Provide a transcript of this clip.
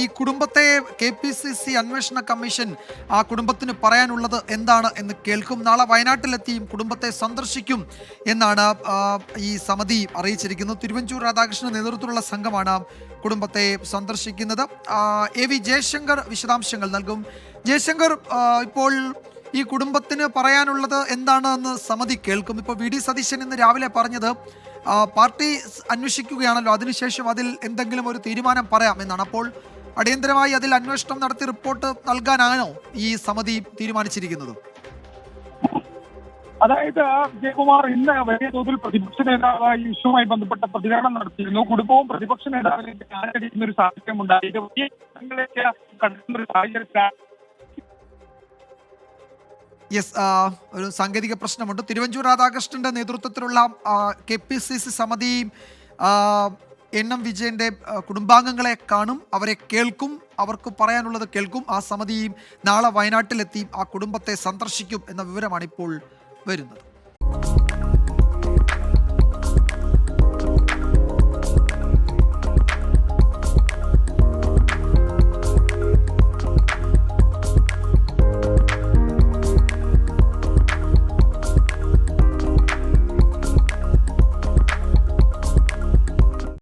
ഈ കുടുംബത്തെ KPCC അന്വേഷണ കമ്മീഷൻ ആ കുടുംബത്തിന് പറയാനുള്ളത് എന്താണ് എന്ന് കേൾക്കും. നാളെ വയനാട്ടിലെത്തിയും കുടുംബത്തെ സന്ദർശിക്കും എന്നാണ് ഈ സമിതി അറിയിച്ചിരിക്കുന്നത്. തിരുവഞ്ചൂർ രാധാകൃഷ്ണന്റെ നേതൃത്വത്തിലുള്ള സംഘമാണ് കുടുംബത്തെ സന്ദർശിക്കുന്നത്. AV ജയശങ്കർ വിശദാംശങ്ങൾ നൽകും. ജയശങ്കർ, ഇപ്പോൾ ഈ കുടുംബത്തിന് പറയാനുള്ളത് എന്താണ് എന്ന് സമിതി കേൾക്കും. ഇപ്പോൾ VD സതീശൻ ഇന്ന് രാവിലെ പറഞ്ഞത് പാർട്ടി അന്വേഷിക്കുകയാണല്ലോ, അതിനുശേഷം അതിൽ എന്തെങ്കിലും ഒരു തീരുമാനം പറയാം എന്നാണ്. അപ്പോൾ അടിയന്തരമായി അതിൽ അന്വേഷണം നടത്തി റിപ്പോർട്ട് നൽകാനാണോ ഈ സമിതി തീരുമാനിച്ചിരിക്കുന്നത്? അതായത് വിജയകുമാർ ഇന്ന് വലിയ തോതിൽ പ്രതിപക്ഷ നേതാവ് ഈ ഇഷ്യൂവുമായി ബന്ധപ്പെട്ട പ്രതികരണം നടത്തിയിരുന്നു. കുടുംബവും പ്രതിപക്ഷ നേതാവിലേക്ക് കാലടിക്കുന്ന ഒരു സാഹചര്യം ഉണ്ടായി. ഇത് വലിയ കണ്ടെത്തുന്ന ഒരു സാഹചര്യത്തിലാണ്. ഒരു സാങ്കേതിക പ്രശ്നമുണ്ട്. തിരുവഞ്ചൂർ രാധാകൃഷ്ണന്റെ നേതൃത്വത്തിലുള്ള KPCC സമിതി NM വിജയന്റെ കുടുംബാംഗങ്ങളെ കാണും, അവരെ കേൾക്കും, അവർക്ക് പറയാനുള്ളത് കേൾക്കും. ആ സമിതി നാളെ വയനാട്ടിലെത്തി ആ കുടുംബത്തെ സന്ദർശിക്കും എന്ന വിവരമാണ് ഇപ്പോൾ വരുന്നത്.